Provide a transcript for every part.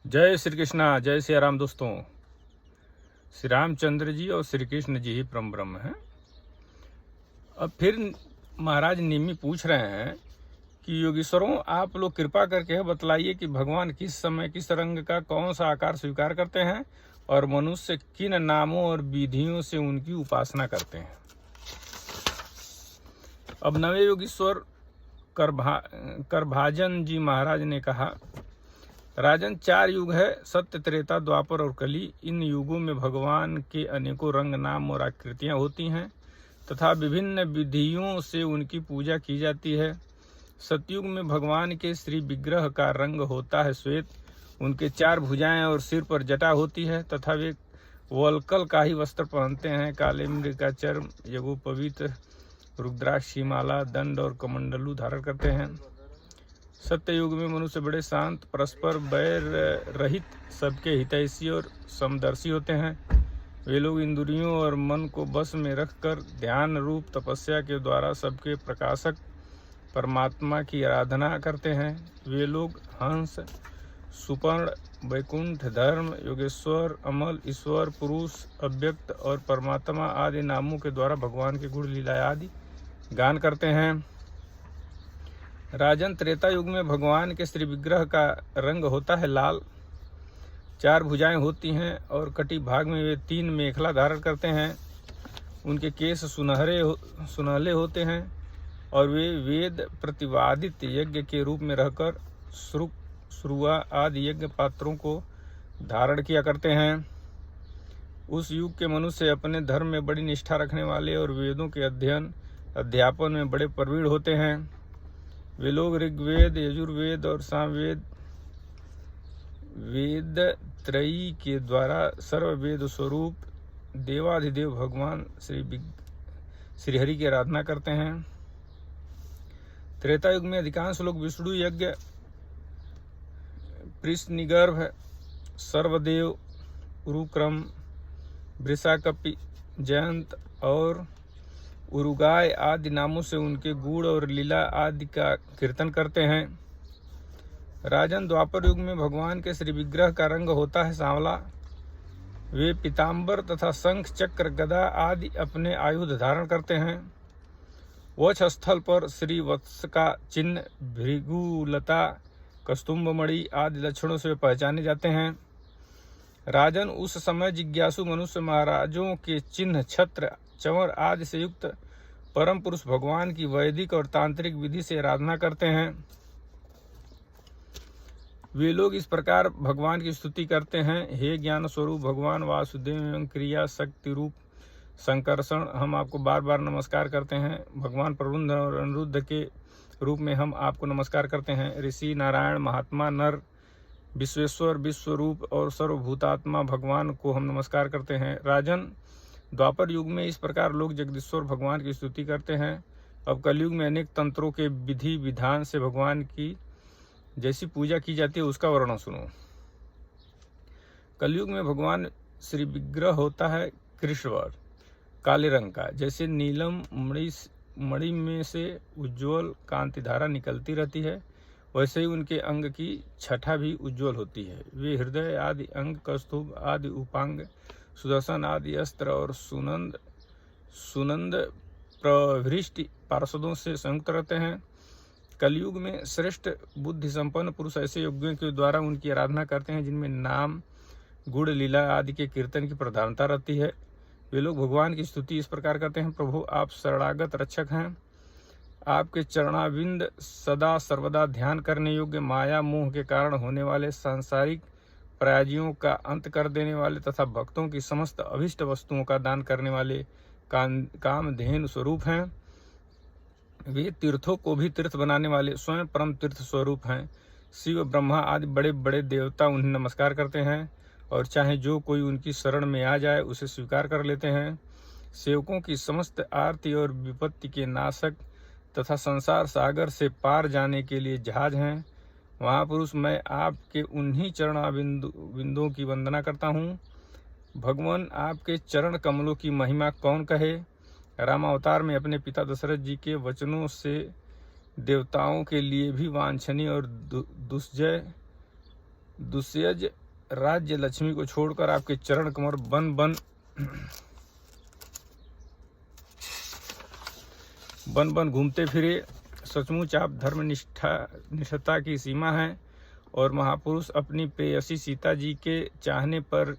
जय श्री कृष्णा, जय सिया राम। दोस्तों, श्री रामचंद्र जी और श्री कृष्ण जी ही परम ब्रह्म हैं। अब फिर महाराज निमि पूछ रहे हैं कि योगीश्वरों, आप लोग कृपा करके बतलाइए कि भगवान किस समय किस रंग का कौन सा आकार स्वीकार करते हैं और मनुष्य किन नामों और विधियों से उनकी उपासना करते हैं। अब नवे योगीश्वर करभाजन जी महाराज ने कहा, राजन, 4 युग है, सत्य, त्रेता, द्वापर और कली। इन युगों में भगवान के अनेकों रंग, नाम और आकृतियां होती हैं तथा विभिन्न विधियों से उनकी पूजा की जाती है। सतयुग में भगवान के श्री विग्रह का रंग होता है श्वेत, उनके 4 भुजाएं और सिर पर जटा होती है तथा वे वल्कल का ही वस्त्र पहनते हैं। काले मृग का चर्म, यज्ञोपवीत, रुद्राक्षी माला, दंड और कमंडलू धारण करते हैं। सत्य युग में मनुष्य बड़े शांत, परस्पर बैर रहित, सबके हितैषी और समदर्शी होते हैं। वे लोग इंद्रियों और मन को बस में रखकर ध्यान रूप तपस्या के द्वारा सबके प्रकाशक परमात्मा की आराधना करते हैं। वे लोग हंस, सुपर्ण, वैकुंठ, धर्म, योगेश्वर, अमल, ईश्वर, पुरुष, अव्यक्त और परमात्मा आदि नामों के द्वारा भगवान के गुण लीला आदि गान करते हैं। राजन, त्रेता युग में भगवान के श्री विग्रह का रंग होता है लाल, 4 भुजाएं होती हैं और कटी भाग में वे 3 मेखला धारण करते हैं। उनके केश सुनहले होते हैं और वे वेद प्रतिपादित यज्ञ के रूप में रहकर श्रुआ आदि यज्ञ पात्रों को धारण किया करते हैं। उस युग के मनुष्य अपने धर्म में बड़ी निष्ठा रखने वाले और वेदों के अध्यापन में बड़े प्रवीण होते हैं। वे लोग ऋग्वेद, यजुर्वेद और सामवेद वेद त्रयी के द्वारा सर्ववेद स्वरूप देवाधिदेव भगवान श्री हरि की आराधना करते हैं। त्रेता युग में अधिकांश लोग विष्णु यज्ञ, पृष्णनिगर्भ, सर्वदेव, उरुक्रम, वृषाकपि, जयंत और उरुगाय आदि नामों से उनके गुण और लीला आदि का कीर्तन करते हैं। राजन, द्वापर युग में भगवान के श्री विग्रह का रंग होता है सांवला। वे पीताम्बर तथा शंख, चक्र, गदा आदि अपने आयुध धारण करते हैं। वक्ष स्थल पर श्री वत्स का चिन्ह, भृगुलता, कस्तुम्भमणि आदि लक्षणों से पहचाने जाते हैं। राजन, उस समय जिज्ञासु मनुष्य महाराजों के चिन्ह, छत्र, चंवर आदि से युक्त परम पुरुष भगवान की वैदिक और तांत्रिक विधि से आराधना करते हैं। वे लोग इस प्रकार भगवान की स्तुति करते हैं, हे ज्ञान स्वरूप भगवान वासुदेव एवं क्रिया शक्ति रूप संकर्षण, हम आपको बार बार नमस्कार करते हैं। भगवान प्रबुद्ध और अनिरुद्ध के रूप में हम आपको नमस्कार करते हैं। ऋषि, नारायण, महात्मा, नर, विश्वेश्वर, विश्वरूप और सर्वभूतात्मा भगवान को हम नमस्कार करते हैं। राजन, द्वापर युग में इस प्रकार लोग जगदीश्वर भगवान की स्तुति करते हैं। अब कलयुग में अनेक तंत्रों के विधि विधान से भगवान की जैसी पूजा की जाती है उसका वर्णन सुनो। कलयुग में भगवान श्री विग्रह होता है कृष्णवर्ण, काले रंग का, जैसे नीलम मणि में से उज्ज्वल कांति धारा निकलती रहती है, वैसे ही उनके अंग की छठा भी उज्ज्वल होती है। वे हृदय आदि अंग, कस्तूभ आदि उपांग, सुदर्शन आदि अस्त्र और सुनंद प्रभृष्टि पार्षदों से संयुक्त रहते हैं। कलयुग में श्रेष्ठ बुद्धि संपन्न पुरुष ऐसे यज्ञों के द्वारा उनकी आराधना करते हैं जिनमें नाम, गुण, लीला आदि के कीर्तन की प्रधानता रहती है। वे लोग भगवान की स्तुति इस प्रकार करते हैं, प्रभु आप शरणागत रक्षक हैं, आपके चरणाविंद सदा सर्वदा ध्यान करने योग्य, माया मोह के कारण होने वाले सांसारिक पराजियों का अंत कर देने वाले तथा भक्तों की समस्त अभिष्ट वस्तुओं का दान करने वाले कामधेनु स्वरूप हैं। वे तीर्थों को भी तीर्थ बनाने वाले स्वयं परम तीर्थ स्वरूप हैं। शिव, ब्रह्मा आदि बड़े बड़े देवता उन्हें नमस्कार करते हैं और चाहे जो कोई उनकी शरण में आ जाए उसे स्वीकार कर लेते हैं। सेवकों की समस्त आरती और विपत्ति के नाशक तथा संसार सागर से पार जाने के लिए जहाज हैं। महापुरुष, मैं आपके उन्हीं चरणाबिंदों की वंदना करता हूँ। भगवान, आपके चरण कमलों की महिमा कौन कहे। रामावतार में अपने पिता दशरथ जी के वचनों से देवताओं के लिए भी वांछनीय और दुस्जय दुस्सज राज्य लक्ष्मी को छोड़कर आपके चरण कमल बन बन घूमते फिरे। सचमुच आप धर्मनिष्ठता की सीमा है और महापुरुष अपनी प्रेयसी सीता जी के चाहने पर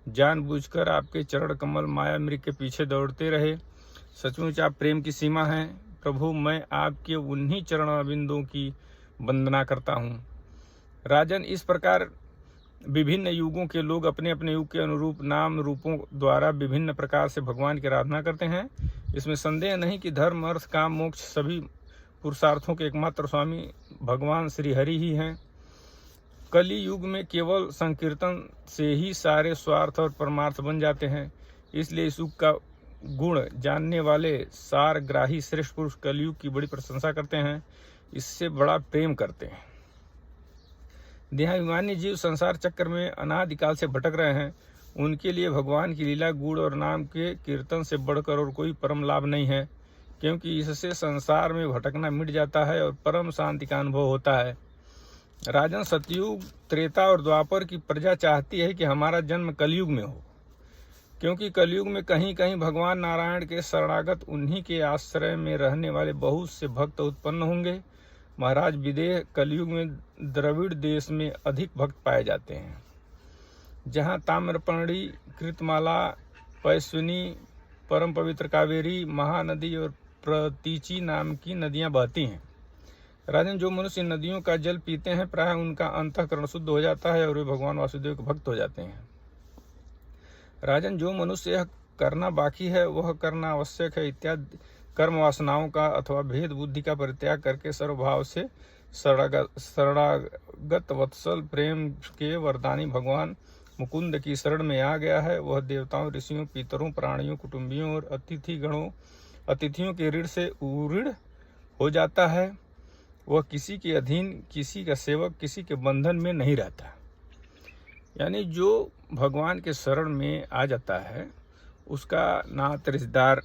जानबूझकर आपके चरण कमल माया मृग के पीछे दौड़ते रहे। सचमुच आप प्रेम की सीमा हैं। प्रभु, मैं आपके उन्हीं चरण बिंदुओं की वंदना करता हूँ। राजन, इस प्रकार विभिन्न युगों के लोग अपने अपने युग के अनुरूप नाम रूपों द्वारा विभिन्न प्रकार से भगवान की आराधना करते हैं। इसमें संदेह नहीं कि धर्म, अर्थ, काम, मोक्ष सभी पुरुषार्थों के एकमात्र स्वामी भगवान श्री हरि ही हैं। कली युग में केवल संकीर्तन से ही सारे स्वार्थ और परमार्थ बन जाते हैं। इसलिए इस युग का गुण जानने वाले सारग्राही श्रेष्ठ पुरुष कलयुग की बड़ी प्रशंसा करते हैं, इससे बड़ा प्रेम करते हैं। देहाभिमानी जीव संसार चक्र में अनादिकाल से भटक रहे हैं। उनके लिए भगवान की लीला, गुण और नाम के कीर्तन से बढ़कर और कोई परम लाभ नहीं है, क्योंकि इससे संसार में भटकना मिट जाता है और परम शांति का अनुभव होता है। राजन, सतयुग, त्रेता और द्वापर की प्रजा चाहती है कि हमारा जन्म कलयुग में हो, क्योंकि कलयुग में कहीं कहीं भगवान नारायण के शरणागत उन्हीं के आश्रय में रहने वाले बहुत से भक्त उत्पन्न होंगे। महाराज, विदेह कलयुग में द्रविड़ देश में अधिक भक्त पाए जाते हैं, जहाँ ताम्रपर्णी, कृतमाला, पैस्विनी, परम पवित्र कावेरी, महानदी और प्रतीची नाम की नदियाँ बहती हैं। राजन, जो मनुष्य इन नदियों का जल पीते हैं प्राय उनका अंतःकरण शुद्ध हो जाता है और वे भगवान वासुदेव के भक्त हो जाते हैं। राजन, जो मनुष्य यह करना बाकी है वह करना आवश्यक है इत्यादि कर्म वासनाओं का अथवा भेद बुद्धि का परित्याग करके सर्वभाव से शरणागत वत्सल प्रेम के वरदानी भगवान मुकुंद की शरण में आ गया है, वह देवताओं, ऋषियों, पितरों, प्राणियों, कुटुंबियों और अतिथियों के ऋण से उऋण हो जाता है। वह किसी के अधीन, किसी का सेवक, किसी के बंधन में नहीं रहता। यानी जो भगवान के शरण में आ जाता है उसका नात रिश्तेदार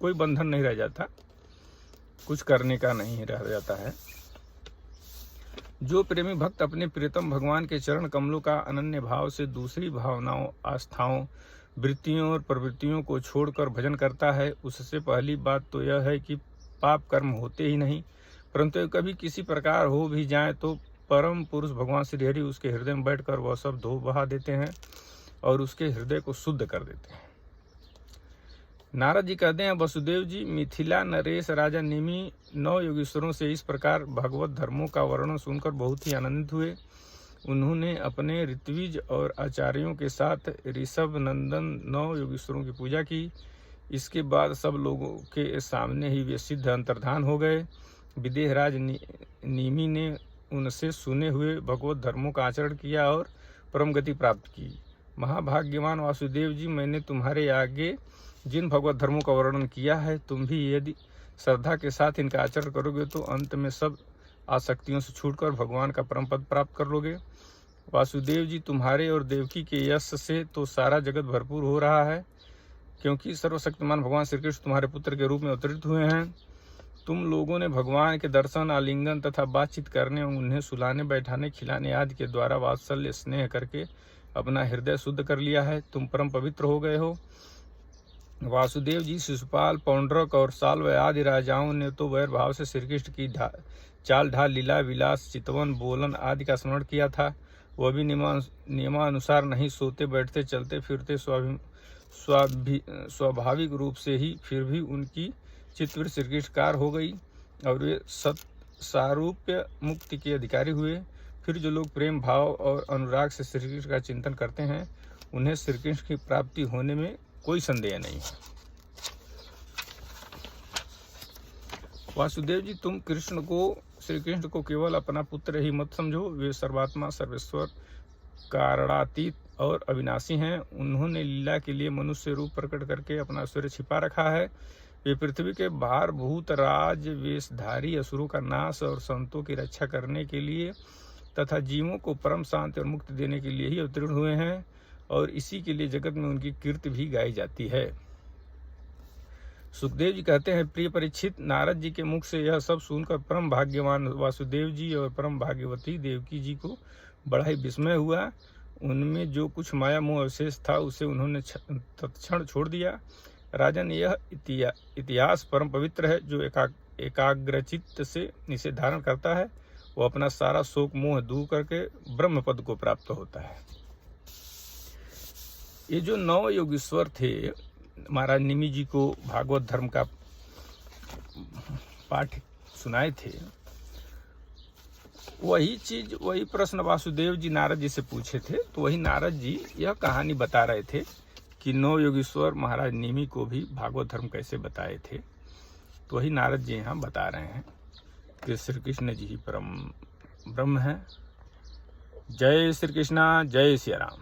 कोई बंधन नहीं रह जाता, कुछ करने का नहीं रह जाता है। जो प्रेमी भक्त अपने प्रियतम भगवान के चरण कमलों का अनन्य भाव से दूसरी भावनाओं, आस्थाओं, वृत्तियों और प्रवृत्तियों को छोड़कर भजन करता है, उससे पहली बात तो यह है कि पाप कर्म होते ही नहीं, परंतु कभी किसी प्रकार हो भी जाए तो परम पुरुष भगवान श्री हरि उसके हृदय में बैठकर वह सब धो बहा देते हैं और उसके हृदय को शुद्ध कर देते हैं। नारद जी कहते हैं, वसुदेव जी, मिथिला नरेश राजा नेमि 9 योगेश्वरों से इस प्रकार भगवत धर्मों का वर्णन सुनकर बहुत ही आनंदित हुए। उन्होंने अपने ऋत्विज और आचार्यों के साथ ऋषभ नंदन 9 योगेश्वरों की पूजा की। इसके बाद सब लोगों के सामने ही वे सिद्ध अंतर्धान हो गए। विदेहराज नेमि ने उनसे सुने हुए भगवत धर्मों का आचरण किया और परम गति प्राप्त की। महाभाग्यवान वासुदेव जी, मैंने तुम्हारे आगे जिन भगवत धर्मों का वर्णन किया है, तुम भी यदि श्रद्धा के साथ इनका आचरण करोगे तो अंत में सब आसक्तियों से छूटकर भगवान का परम पद प्राप्त कर लोगे। वासुदेव जी, तुम्हारे और देवकी के यश से तो सारा जगत भरपूर हो रहा है, क्योंकि सर्वशक्तिमान भगवान श्री कृष्ण तुम्हारे पुत्र के रूप में अवतरित हुए हैं। तुम लोगों ने भगवान के दर्शन, आलिंगन तथा बातचीत करने, उन्हें सुलाने, बैठाने, खिलाने आदि के द्वारा वात्सल्य स्नेह करके अपना हृदय शुद्ध कर लिया है। तुम परम पवित्र हो गए हो। वासुदेव जी, शिशुपाल, पौंड्रक और साल्व आदि राजाओं ने तो वैर भाव से श्री कृष्ण की चाल ढाल, लीला विलास, चितवन, बोलन आदि का स्मरण किया था। वह भी नियमानुसार नहीं सोते, बैठते, चलते फिरते स्वाभाविक रूप से ही, फिर भी उनकी चित्तवृत्ति श्री कृष्णकार हो गई और वे सारूप्य मुक्ति के अधिकारी हुए। फिर जो लोग प्रेम भाव और अनुराग से श्री कृष्ण का चिंतन करते हैं, उन्हें श्री कृष्ण की प्राप्ति होने में कोई संदेह नहीं है। वासुदेव जी, तुम श्री कृष्ण को केवल अपना पुत्र ही मत समझो। वे सर्वात्मा, सर्वेश्वर, कारणातीत और अविनाशी हैं। उन्होंने लीला के लिए मनुष्य रूप प्रकट करके अपना ऐश्वर्य छिपा रखा है। वे पृथ्वी के भारभूत राज वेशधारी असुरों का नाश और संतों की रक्षा करने के लिए तथा जीवों को परम शांति और मुक्ति देने के लिए ही अवतीर्ण हुए हैं और इसी के लिए जगत में उनकी कीर्ति भी गाई जाती है। सुखदेव जी कहते हैं, प्रिय परीक्षित, नारद जी के मुख से यह सब सुनकर परम भाग्यवान वासुदेव जी और परम भाग्यवती देवकी जी को बड़ा ही विस्मय हुआ। उनमें जो कुछ माया मोह अवशेष था उसे उन्होंने तत्क्षण छोड़ दिया। राजन, यह इतिहास परम पवित्र है। जो एकाग्रचित्त से इसे धारण करता है वो अपना सारा शोक मोह दूर करके ब्रह्म पद को प्राप्त होता है। ये जो 9 योगीश्वर थे, महाराज निमि जी को भागवत धर्म का पाठ सुनाए थे, वही चीज, वही प्रश्न वासुदेव जी नारद जी से पूछे थे। तो वही नारद जी यह कहानी बता रहे थे कि 9 योगीश्वर महाराज निमि को भी भागवत धर्म कैसे बताए थे। तो वही नारद जी यहाँ बता रहे हैं कि श्री कृष्ण जी ही परम ब्रह्म है। जय श्री कृष्णा, जय सिया राम।